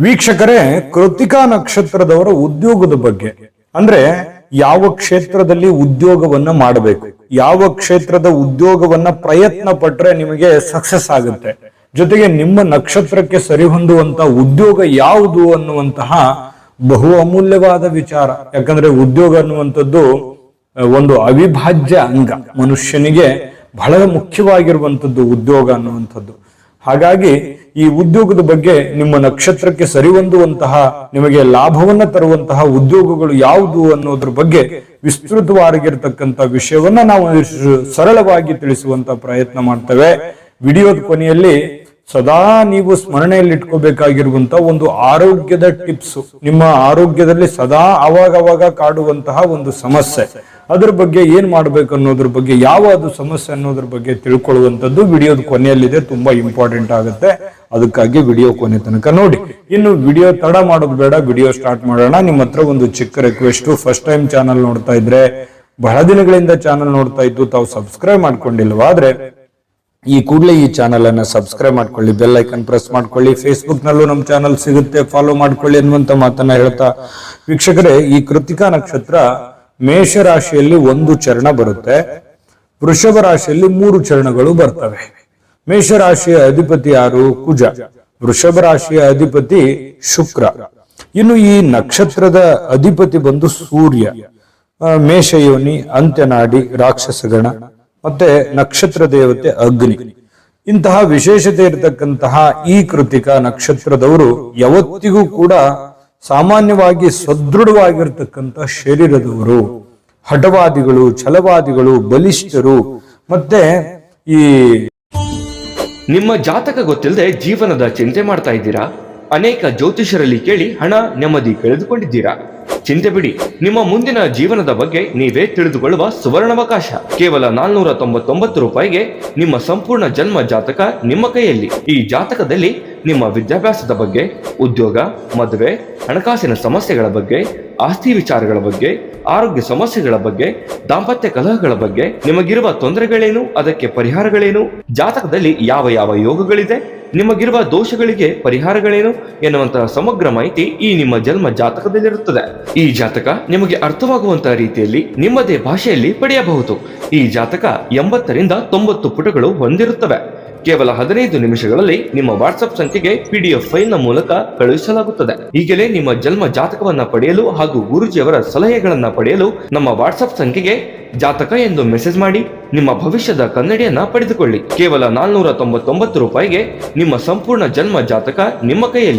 ವೀಕ್ಷಕರೇ, ಕೃತಿಕಾ ನಕ್ಷತ್ರದವರ ಉದ್ಯೋಗದ ಬಗ್ಗೆ ಅಂದ್ರೆ ಯಾವ ಕ್ಷೇತ್ರದಲ್ಲಿ ಉದ್ಯೋಗವನ್ನ ಮಾಡಬೇಕು, ಯಾವ ಕ್ಷೇತ್ರದ ಉದ್ಯೋಗವನ್ನ ಪ್ರಯತ್ನ ಪಟ್ರೆ ನಿಮಗೆ ಸಕ್ಸಸ್ ಆಗುತ್ತೆ, ಜೊತೆಗೆ ನಿಮ್ಮ ನಕ್ಷತ್ರಕ್ಕೆ ಸರಿಹೊಂದುವಂತ ಉದ್ಯೋಗ ಯಾವುದು ಅನ್ನುವಂತಹ ಬಹು ಅಮೂಲ್ಯವಾದ ವಿಚಾರ. ಯಾಕಂದ್ರೆ ಉದ್ಯೋಗ ಅನ್ನುವಂಥದ್ದು ಒಂದು ಅವಿಭಾಜ್ಯ ಅಂಗ, ಮನುಷ್ಯನಿಗೆ ಬಹಳ ಮುಖ್ಯವಾಗಿರುವಂತದ್ದು ಉದ್ಯೋಗ ಅನ್ನುವಂಥದ್ದು. ಹಾಗಾಗಿ ಈ ಉದ್ಯೋಗದ ಬಗ್ಗೆ ನಿಮ್ಮ ನಕ್ಷತ್ರಕ್ಕೆ ಸರಿಹೊಂದುವಂತಹ ನಿಮಗೆ ಲಾಭವನ್ನ ತರುವಂತಹ ಉದ್ಯೋಗಗಳು ಯಾವುದು ಅನ್ನೋದ್ರ ಬಗ್ಗೆ ವಿಸ್ತೃತವಾಗಿರ್ತಕ್ಕಂಥ ವಿಷಯವನ್ನ ನಾವು ಸರಳವಾಗಿ ತಿಳಿಸುವಂತ ಪ್ರಯತ್ನ ಮಾಡ್ತೇವೆ. ವಿಡಿಯೋದ ಕೊನೆಯಲ್ಲಿ ಸದಾ ನೀವು ಸ್ಮರಣೆಯಲ್ಲಿ ಇಟ್ಕೋಬೇಕಾಗಿರುವಂತ ಒಂದು ಆರೋಗ್ಯದ ಟಿಪ್ಸ್, ನಿಮ್ಮ ಆರೋಗ್ಯದಲ್ಲಿ ಸದಾ ಅವಾಗ ಕಾಡುವಂತಹ ಒಂದು ಸಮಸ್ಯೆ, ಅದ್ರ ಬಗ್ಗೆ ಏನ್ ಮಾಡ್ಬೇಕು ಅನ್ನೋದ್ರ ಬಗ್ಗೆ, ಯಾವ ಅದು ಸಮಸ್ಯೆ ಅನ್ನೋದ್ರ ಬಗ್ಗೆ ತಿಳ್ಕೊಳ್ಳುವಂಥದ್ದು ವಿಡಿಯೋದ ಕೊನೆಯಲ್ಲಿದೆ. ತುಂಬಾ ಇಂಪಾರ್ಟೆಂಟ್ ಆಗುತ್ತೆ, ಅದಕ್ಕಾಗಿ ವಿಡಿಯೋ ಕೊನೆ ತನಕ ನೋಡಿ. ಇನ್ನು ವಿಡಿಯೋ ತಡ ಮಾಡೋದು ಬೇಡ, ವಿಡಿಯೋ ಸ್ಟಾರ್ಟ್ ಮಾಡೋಣ. ನಿಮ್ಮ ಹತ್ರ ಒಂದು ಚಿಕ್ಕ ರಿಕ್ವೆಸ್ಟ್, ಫಸ್ಟ್ ಟೈಮ್ ಚಾನಲ್ ನೋಡ್ತಾ ಇದ್ರೆ, ಬಹಳ ದಿನಗಳಿಂದ ಚಾನಲ್ ನೋಡ್ತಾ ಇದ್ದು ತಾವು ಸಬ್ಸ್ಕ್ರೈಬ್ ಮಾಡ್ಕೊಂಡಿಲ್ವಾದ್ರೆ ಈ ಕೂಡಲೇ ಈ ಚಾನಲ್ ಅನ್ನ ಸಬ್ಸ್ಕ್ರೈಬ್ ಮಾಡ್ಕೊಳ್ಳಿ, ಬೆಲ್ ಐಕನ್ ಪ್ರೆಸ್ ಮಾಡ್ಕೊಳ್ಳಿ. ಫೇಸ್ಬುಕ್ ನಲ್ಲೂ ನಮ್ಮ ಚಾನಲ್ ಸಿಗುತ್ತೆ, ಫಾಲೋ ಮಾಡ್ಕೊಳ್ಳಿ ಅನ್ನುವಂತ ಮಾತನ್ನ ಹೇಳ್ತಾ, ವೀಕ್ಷಕರೇ, ಈ ಕೃತಿಕಾ ನಕ್ಷತ್ರ ಮೇಷ ರಾಶಿಯಲ್ಲಿ ಒಂದು ಚರಣ ಬರುತ್ತೆ, ವೃಷಭ ರಾಶಿಯಲ್ಲಿ 3 ಚರಣಗಳು ಬರ್ತವೆ. ಮೇಷ ರಾಶಿಯ ಅಧಿಪತಿ ಯಾರು? ಕುಜ. ವೃಷಭ ರಾಶಿಯ ಅಧಿಪತಿ ಶುಕ್ರ. ಇನ್ನು ಈ ನಕ್ಷತ್ರದ ಅಧಿಪತಿ ಬಂದು ಸೂರ್ಯ. ಮೇಷಯೋನಿ, ಅಂತ್ಯನಾಡಿ, ರಾಕ್ಷಸಗಣ ಮತ್ತೆ ನಕ್ಷತ್ರ ದೇವತೆ ಅಗ್ನಿ. ಇಂತಹ ವಿಶೇಷತೆ ಇರತಕ್ಕಂತಹ ಈ ಕೃತಿಕಾ ನಕ್ಷತ್ರದವರು ಯಾವತ್ತಿಗೂ ಕೂಡ ಸಾಮಾನ್ಯವಾಗಿ ಸದೃಢವಾಗಿರ್ತಕ್ಕಂಥ ಶರೀರದವರು, ಹಠವಾದಿಗಳು, ಛಲವಾದಿಗಳು, ಬಲಿಷ್ಠರು. ಮತ್ತೆ ಈ ನಿಮ್ಮ ಜಾತಕ ಗೊತ್ತಿಲ್ಲದೆ ಜೀವನದ ಚಿಂತೆ ಮಾಡ್ತಾ ಇದ್ದೀರಾ? ಅನೇಕ ಜ್ಯೋತಿಷರಲ್ಲಿ ಕೇಳಿ ಹಣ ನೆಮ್ಮದಿ ಕಳೆದುಕೊಂಡಿದ್ದೀರಾ? ಚಿಂತೆ ಬಿಡಿ, ನಿಮ್ಮ ಮುಂದಿನ ಜೀವನದ ಬಗ್ಗೆ ನೀವೇ ತಿಳಿದುಕೊಳ್ಳುವ ಸುವರ್ಣಾವಕಾಶ. ಕೇವಲ 499 ರೂಪಾಯಿಗೆ ನಿಮ್ಮ ಸಂಪೂರ್ಣ ಜನ್ಮ ಜಾತಕ ನಿಮ್ಮ ಕೈಯಲ್ಲಿ. ಈ ಜಾತಕದಲ್ಲಿ ನಿಮ್ಮ ವಿದ್ಯಾಭ್ಯಾಸದ ಬಗ್ಗೆ, ಉದ್ಯೋಗ, ಮದುವೆ, ಹಣಕಾಸಿನ ಸಮಸ್ಯೆಗಳ ಬಗ್ಗೆ, ಆಸ್ತಿ ವಿಚಾರಗಳ ಬಗ್ಗೆ, ಆರೋಗ್ಯ ಸಮಸ್ಯೆಗಳ ಬಗ್ಗೆ, ದಾಂಪತ್ಯ ಕಲಹಗಳ ಬಗ್ಗೆ, ನಿಮಗಿರುವ ತೊಂದರೆಗಳೇನು, ಅದಕ್ಕೆ ಪರಿಹಾರಗಳೇನು, ಜಾತಕದಲ್ಲಿ ಯಾವ ಯಾವ ಯೋಗಗಳಿದೆ, ನಿಮಗಿರುವ ದೋಷಗಳಿಗೆ ಪರಿಹಾರಗಳೇನು ಎನ್ನುವಂತಹ ಸಮಗ್ರ ಮಾಹಿತಿ ಈ ನಿಮ್ಮ ಜನ್ಮ ಜಾತಕದಲ್ಲಿರುತ್ತದೆ. ಈ ಜಾತಕ ನಿಮಗೆ ಅರ್ಥವಾಗುವಂತಹ ರೀತಿಯಲ್ಲಿ ನಿಮ್ಮದೇ ಭಾಷೆಯಲ್ಲಿ ಪಡೆಯಬಹುದು. ಈ ಜಾತಕ 80ರಿಂದ 90 ಪುಟಗಳು ಹೊಂದಿರುತ್ತವೆ. ಕೇವಲ 15 ನಿಮಿಷಗಳಲ್ಲಿ ನಿಮ್ಮ ವಾಟ್ಸ್ಆಪ್ ಸಂಖ್ಯೆಗೆ PDF ಫೈಲ್ ನ ಮೂಲಕ ಕಳುಹಿಸಲಾಗುತ್ತದೆ. ಈಗಲೇ ನಿಮ್ಮ ಜನ್ಮ ಜಾತಕವನ್ನ ಪಡೆಯಲು ಹಾಗೂ ಗುರುಜಿಯವರ ಸಲಹೆಗಳನ್ನ ಪಡೆಯಲು ನಮ್ಮ ವಾಟ್ಸ್ಆಪ್ ಸಂಖ್ಯೆಗೆ ಜಾತಕ ಎಂದು ಮೆಸೇಜ್ ಮಾಡಿ ನಿಮ್ಮ ಭವಿಷ್ಯದ ಕನ್ನಡಿಯನ್ನ ಪಡೆದುಕೊಳ್ಳಿ. ಕೇವಲ 499 ರೂಪಾಯಿಗೆ ನಿಮ್ಮ ಸಂಪೂರ್ಣ ಜನ್ಮ ಜಾತಕ ನಿಮ್ಮ ಕೈಯಲ್ಲಿ.